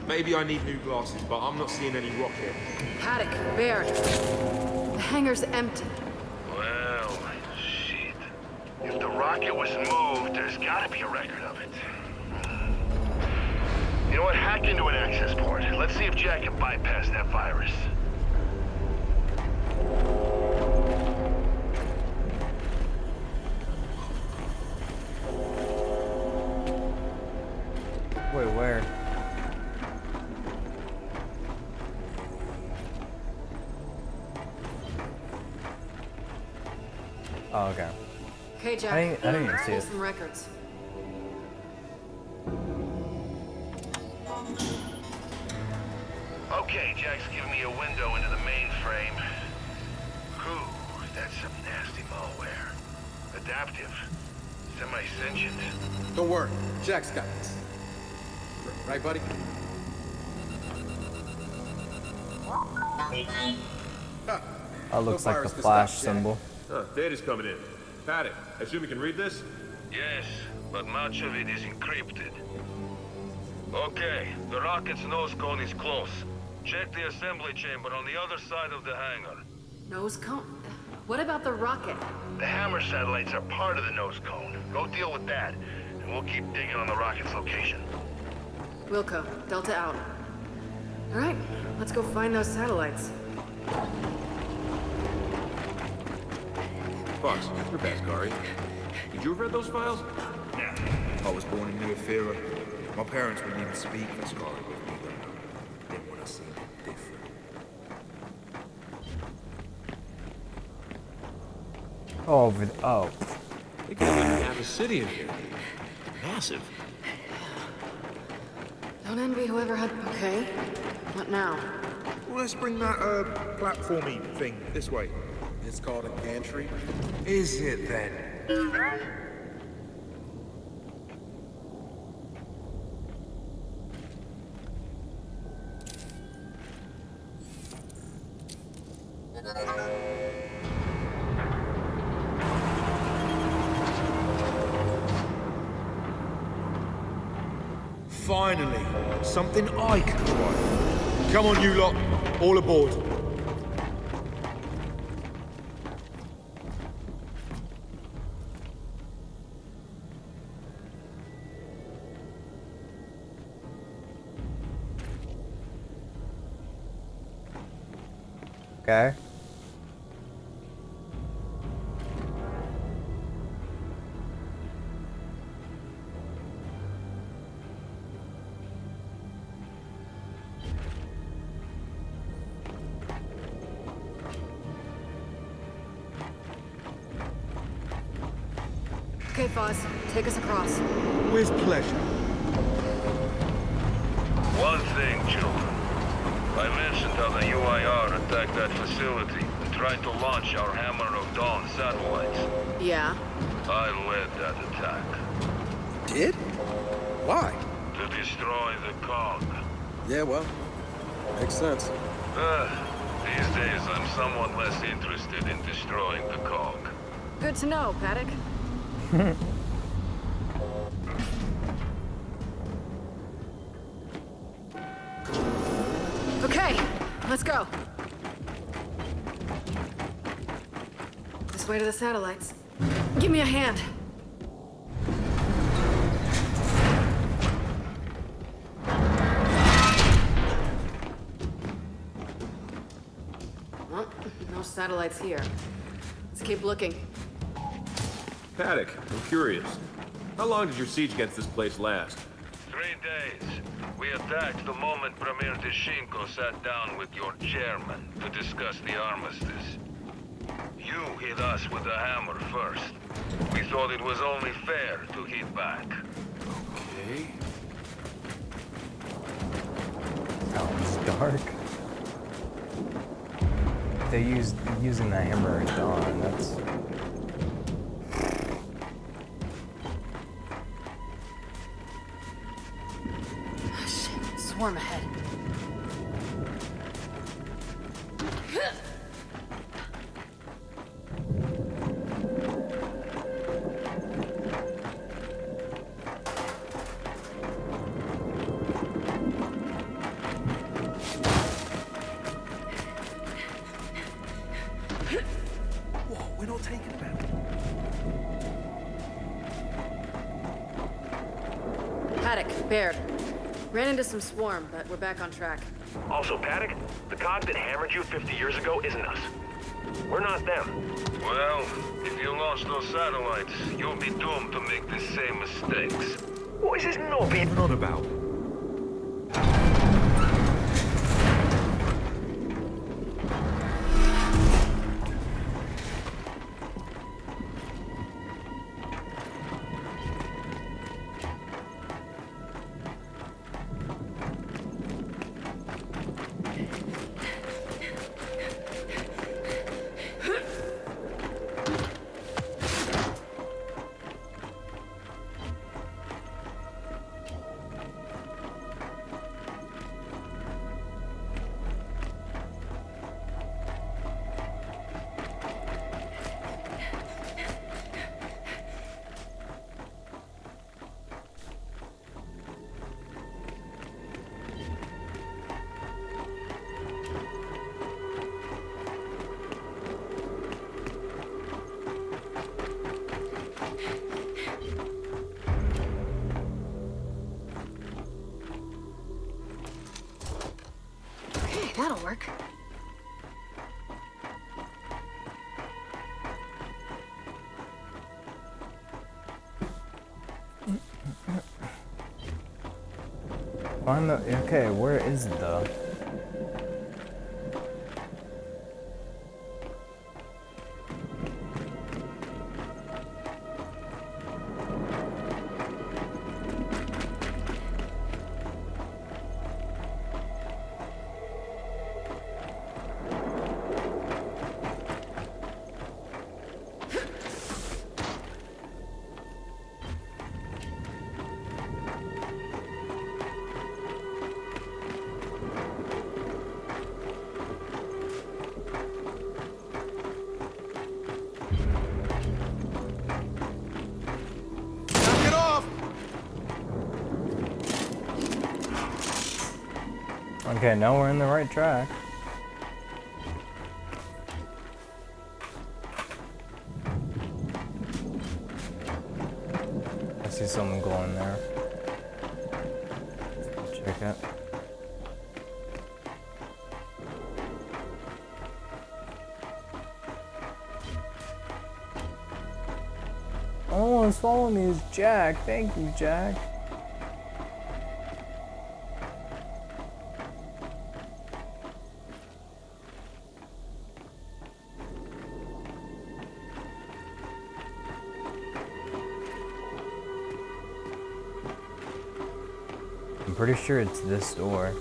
S12: Maybe I need new glasses, but I'm not seeing any rocket.
S11: Paddock, Bear. The hangar's empty.
S13: Well, shit. If the rocket was moved, there's gotta be a record of it. You know what? Hack into an access port. Let's see if Jack can bypass that virus.
S3: Wait, where? Oh, okay.
S11: Okay, Jack.
S3: I didn't even see
S11: Pull
S3: it.
S11: some records.
S13: Okay, Jack's giving me a window into the mainframe. Ooh, that's some nasty malware. Adaptive. Semi-sentient.
S2: Don't worry, Jack's got this. Right, buddy?
S3: That looks like the flash symbol.
S14: Data's coming in. Paddock, I assume you can read this?
S13: Yes, but much of it is encrypted. Okay, the rocket's nose cone is close. Check the assembly chamber on the other side of the hangar.
S11: Nose cone? What about the rocket?
S13: The hammer satellites are part of the nose cone. Go deal with that, and we'll keep digging on the rocket's location.
S11: Wilco, Delta out. All right, let's go find those satellites.
S14: Fox, you're Baskari. Did you ever read those files?
S12: Nah. I was born in New Ephyra. My parents wouldn't even speak Baskari with me, though. Didn't want to see it different.
S3: Oh, oh.
S14: They could have half a city in here. Massive.
S11: Don't envy whoever had... Okay. What now?
S12: Well, let's bring that, platformy thing this way.
S2: It's called a gantry.
S12: Is it then? Finally, something I can try. Come on, you lot. All aboard.
S3: Okay.
S11: Okay, Foz, take us across.
S12: With pleasure.
S13: One thing, children. I mentioned how the UIR attacked that facility and tried to launch our Hammer of Dawn satellites.
S11: Yeah?
S13: I led that attack.
S2: Did? Why?
S13: To destroy the cog.
S2: Yeah, well, makes sense.
S13: These days I'm somewhat less interested in destroying the cog.
S11: Good to know, Paddock. Okay, let's go. This way to the satellites. Give me a hand. Well, no satellites here. Let's keep looking.
S14: Paddock, I'm curious. How long did your siege against this place last?
S13: 3 days. We attacked the moment Premier Deshinko sat down with your chairman to discuss the armistice. You hit us with a hammer first. We thought it was only fair to hit back.
S14: Okay.
S3: Sounds dark. They using the Hammer of Dawn. That's.
S11: Shit, swarm ahead.
S12: Whoa, we're not taking it back.
S11: Paddock, Baird. Ran into some swarm, but we're back on track.
S15: Also, Paddock, the cog that hammered you 50 years ago isn't us. We're not them.
S13: Well, if you launch those satellites, you'll be doomed to make the same mistakes.
S15: What is this knobby?
S12: We're not about.
S11: That'll work.
S3: Find the. Okay, where is the. Okay, now we're in the right track. I see someone going there. Check it. one who's following me is Jack. Thank you, Jack. I'm pretty sure it's this door.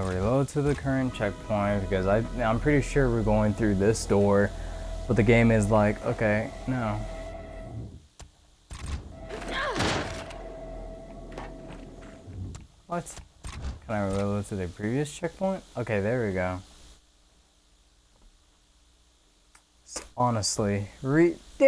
S3: Reload to the current checkpoint because I'm pretty sure we're going through this door, but the game is like, okay, no. What? Can I reload to the previous checkpoint? Okay, there we go. It's honestly ridiculous.